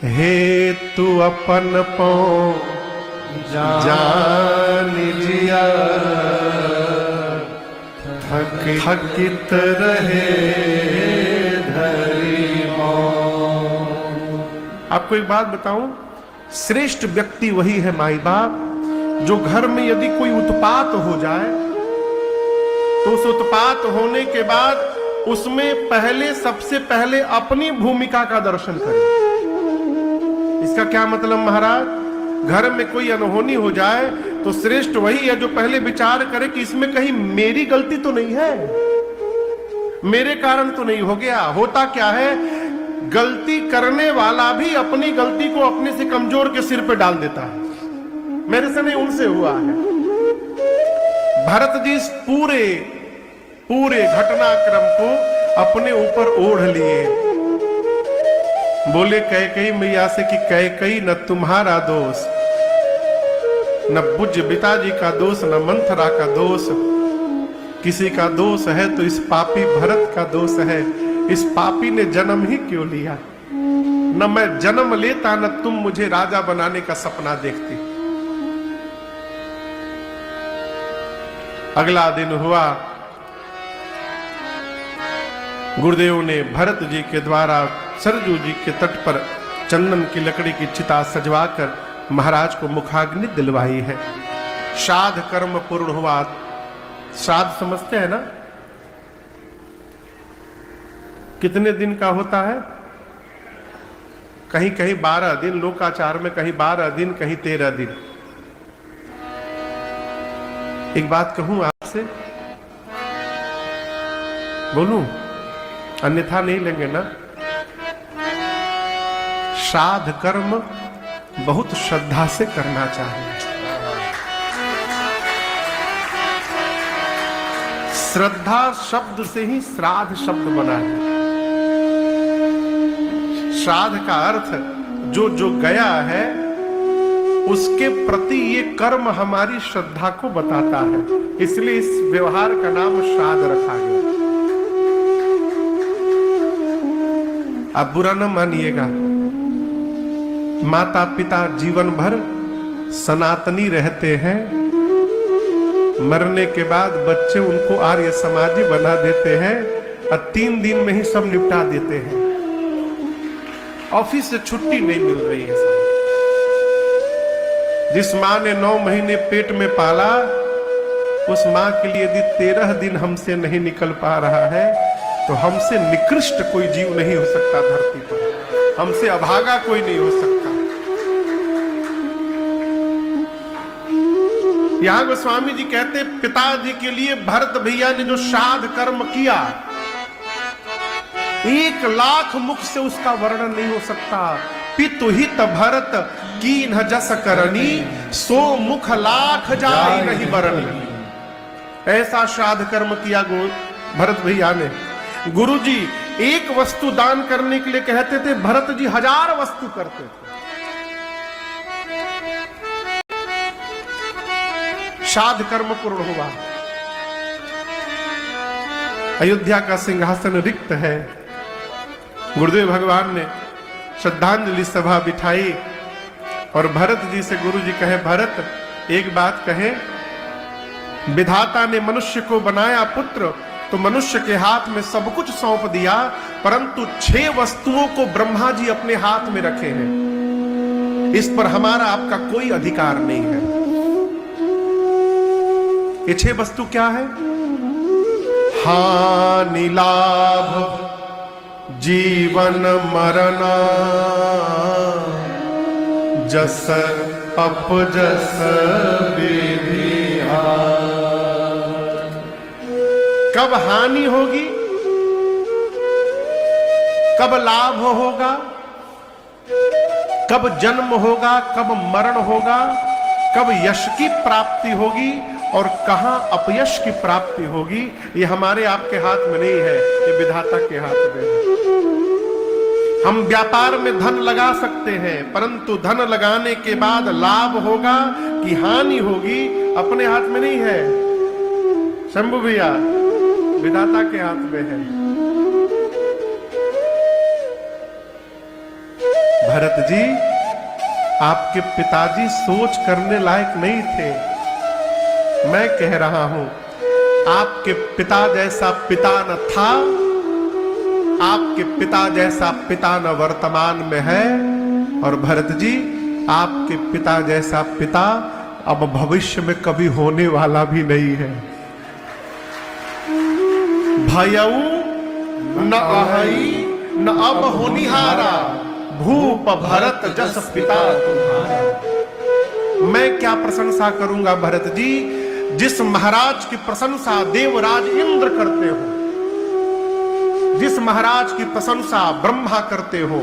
हे तू अपन पो जान जिया थकित रहे धरी मौन। आपको एक बात बताऊं, श्रेष्ठ व्यक्ति वही है माई बाप जो घर में यदि कोई उत्पात हो जाए तो उस उत्पात होने के बाद उसमें सबसे पहले अपनी भूमिका का दर्शन करें। इसका क्या मतलब महाराज, घर में कोई अनहोनी हो जाए तो श्रेष्ठ वही है जो पहले विचार करे कि इसमें कहीं मेरी गलती तो नहीं है, मेरे कारण तो नहीं हो गया। होता क्या है, गलती करने वाला भी अपनी गलती को अपने से कमजोर के सिर पे डाल देता है। मेरे से नहीं, उनसे हुआ है। भरत जी पूरे घटनाक्रम को अपने ऊपर ओढ़ लिए। बोले कैकेयी मैया से कि कैकेयी न तुम्हारा दोष, न बुज पिताजी का दोष, न मंथरा का दोष, किसी का दोष है तो इस पापी भरत का दोष है। इस पापी ने जन्म ही क्यों लिया, न मैं जन्म लेता न तुम मुझे राजा बनाने का सपना देखती। अगला दिन हुआ, गुरुदेव ने भरत जी के द्वारा सरजू जी के तट पर चंदन की लकड़ी की चिता सजवाकर महाराज को मुखाग्नि दिलवाई है। श्राद्ध कर्म पूर्ण हुआ। श्राद्ध समझते हैं ना, कितने दिन का होता है? कहीं कहीं 12 दिन, लोकाचार में कहीं 12 दिन, कहीं 13 दिन। एक बात कहूं आपसे, बोलूं? अन्यथा नहीं लेंगे ना। श्राद्ध कर्म बहुत श्रद्धा से करना चाहिए। श्रद्धा शब्द से ही श्राद्ध शब्द बना है। श्राद्ध का अर्थ जो जो गया है उसके प्रति ये कर्म हमारी श्रद्धा को बताता है, इसलिए इस व्यवहार का नाम श्राद्ध रखा गया। आप बुरा न मानिएगा, माता पिता जीवन भर सनातनी रहते हैं, मरने के बाद बच्चे उनको आर्य समाजी बना देते हैं और 3 दिन में ही सब निपटा देते हैं। ऑफिस से छुट्टी नहीं मिल रही है। जिस माँ ने 9 महीने पेट में पाला, उस माँ के लिए यदि 13 दिन हमसे नहीं निकल पा रहा है तो हमसे निकृष्ट कोई जीव नहीं हो सकता धरती पर, हमसे अभागा कोई नहीं हो सकता। यहां गोस्वामी जी कहते, पिताजी के लिए भरत भैया ने जो श्राद्ध कर्म किया, 1 लाख मुख से उसका वर्णन नहीं हो सकता। पितु हित भरत कीन्ह जस करनी, सो मुख लाख जाय नहीं बरनी। ऐसा श्राद्ध कर्म किया भरत भैया ने। गुरुजी 1 वस्तु दान करने के लिए कहते थे, भरत जी 1000 वस्तु करते थे। श्राद्ध कर्म पूर्ण हुआ। अयोध्या का सिंहासन रिक्त है। गुरुदेव भगवान ने श्रद्धांजलि सभा बिठाई और भरत जी से गुरु जी कहे, भरत एक बात कहे, विधाता ने मनुष्य को बनाया पुत्र तो मनुष्य के हाथ में सब कुछ सौंप दिया, परंतु 6 वस्तुओं को ब्रह्मा जी अपने हाथ में रखे हैं। इस पर हमारा आपका कोई अधिकार नहीं है। ये 6 वस्तु क्या है? हानि लाभ जीवन मरना, जस अपजस विधिया। कब हानि होगी, कब लाभ होगा, कब जन्म होगा, कब मरण होगा, कब यश की प्राप्ति होगी और कहां अपयश की प्राप्ति होगी, ये हमारे आपके हाथ में नहीं है, ये विधाता के हाथ में है। हम व्यापार में धन लगा सकते हैं, परंतु धन लगाने के बाद लाभ होगा कि हानि होगी, अपने हाथ में नहीं है। शंभू भैया, विधाता के हाथ में है। भरत जी, आपके पिताजी सोच करने लायक नहीं थे। मैं कह रहा हूं, आपके पिता जैसा पिता न था, आपके पिता जैसा पिता न वर्तमान में है, और भरत जी आपके पिता जैसा पिता अब भविष्य में कभी होने वाला भी नहीं है। भयऊ न अहई न अब होनिहारा, भूप भरत जस पिता तुम्हारा। मैं क्या प्रशंसा करूंगा भरत जी, जिस महाराज की प्रशंसा देवराज इंद्र करते हो, जिस महाराज की प्रशंसा ब्रह्मा करते हो,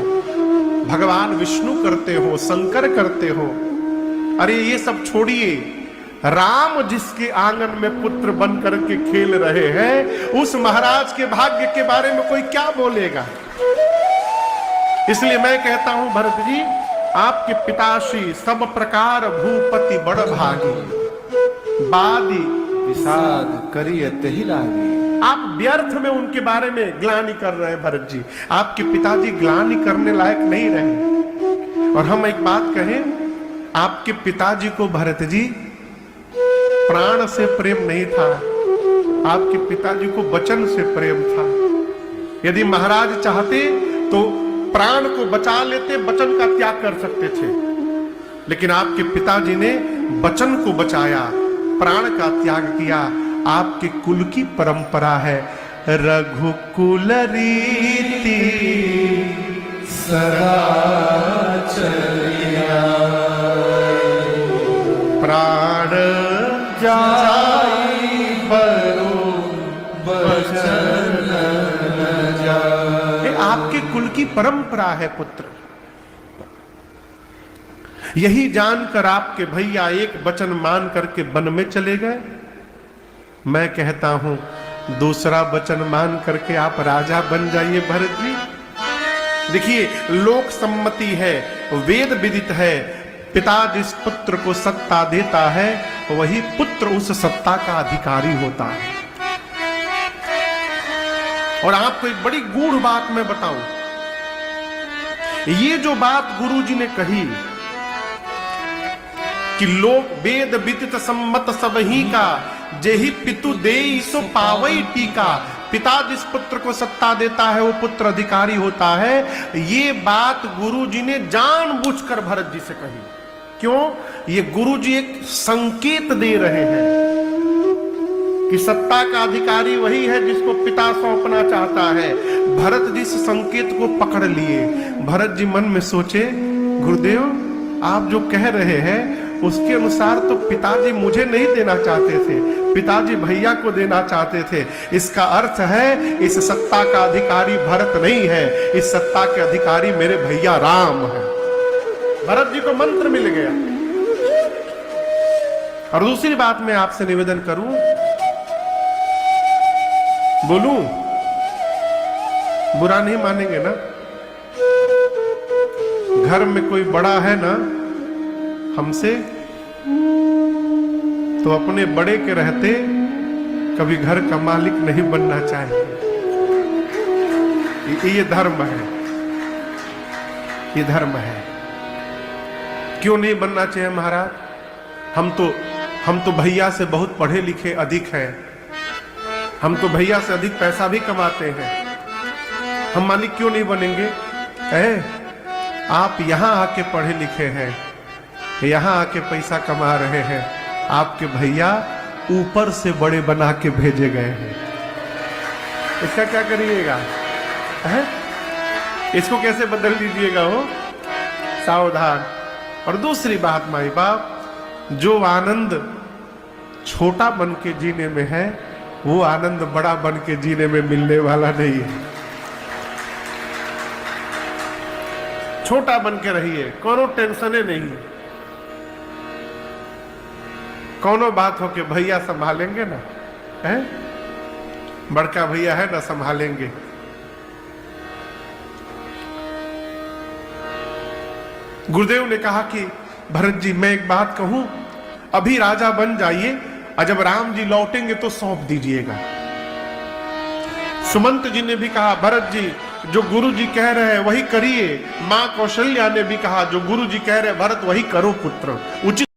भगवान विष्णु करते हो, शंकर करते हो। अरे ये सब छोड़िए, राम जिसके आंगन में पुत्र बन करके खेल रहे हैं, उस महाराज के भाग्य के बारे में कोई क्या बोलेगा। इसलिए मैं कहता हूं भरत जी, आपके पिताश्री सब प्रकार भूपति बड़ भागी, बादी विषाद करिए तहि लागी। आप व्यर्थ में उनके बारे में ग्लानि कर रहे हैं भरत जी। आपके पिताजी ग्लानि करने लायक नहीं रहे। और हम एक बात कहें, आपके पिताजी को भरत जी प्राण से प्रेम नहीं था, आपके पिताजी को वचन से प्रेम था। यदि महाराज चाहते तो प्राण को बचा लेते, वचन का त्याग कर सकते थे, लेकिन आपके पिताजी ने वचन को बचाया, प्राण का त्याग किया। आपके कुल की परंपरा है, रघुकुल रीति सदा चलिया, प्राण जाई बरो वचन न जाए। आपके कुल की परंपरा है पुत्र। यही जानकर आपके भैया एक वचन मान करके वन में चले गए। मैं कहता हूं, दूसरा वचन मान करके आप राजा बन जाइए भरत जी। देखिए, लोक सम्मति है, वेद विदित है, पिता जिस पुत्र को सत्ता देता है वही पुत्र उस सत्ता का अधिकारी होता है। और आपको एक बड़ी गूढ़ बात मैं बताऊं, ये जो बात गुरुजी ने कही कि लोक वेद विदित सम्मत सबही का, जेहि पितु देई सो पावई टीका। पिता जिस पुत्र को सत्ता देता है वो पुत्र अधिकारी होता है। ये बात गुरुजी ने जानबूझकर भरत जी से कही। क्यों? ये गुरुजी एक संकेत दे रहे हैं कि सत्ता का अधिकारी वही है जिसको पिता सौंपना चाहता है। भरत जी इस संकेत को पकड़ लिए। भरत जी मन में सोचे, गुरुदेव आप जो कह रहे हैं उसके अनुसार तो पिताजी मुझे नहीं देना चाहते थे, पिताजी भैया को देना चाहते थे। इसका अर्थ है इस सत्ता का अधिकारी भरत नहीं है, इस सत्ता के अधिकारी मेरे भैया राम है। भरत जी को मंत्र मिल गया। और दूसरी बात मैं आपसे निवेदन करूं, बोलूं, बुरा नहीं मानेंगे ना? घर में कोई बड़ा है ना हमसे, तो अपने बड़े के रहते कभी घर का मालिक नहीं बनना चाहिए। ये धर्म है, ये धर्म है। क्यों नहीं बनना चाहिए महाराज? हम तो भैया से बहुत पढ़े लिखे अधिक हैं, हम तो भैया से अधिक पैसा भी कमाते हैं, हम मालिक क्यों नहीं बनेंगे? आप यहां आके पढ़े लिखे हैं, यहां आके पैसा कमा रहे हैं, आपके भैया ऊपर से बड़े बना के भेजे गए हैं। इसका क्या करिएगा? इसको कैसे बदल दीजिएगा? हो सावधान। और दूसरी बात माई बाप, जो आनंद छोटा बन के जीने में है वो आनंद बड़ा बन के जीने में मिलने वाला नहीं है। छोटा बन के रहिए, कोनो टेंशन नहीं, कोनो बात हो के भैया संभालेंगे ना, है? बड़का भैया है ना, संभालेंगे। गुरुदेव ने कहा कि भरत जी मैं एक बात कहूं, अभी राजा बन जाइए और जब राम जी लौटेंगे तो सौंप दीजिएगा। सुमंत जी ने भी कहा भरत जी जो गुरु जी कह रहे हैं वही करिए। मां कौशल्या ने भी कहा जो गुरु जी कह रहे हैं भरत वही करो पुत्र। उचित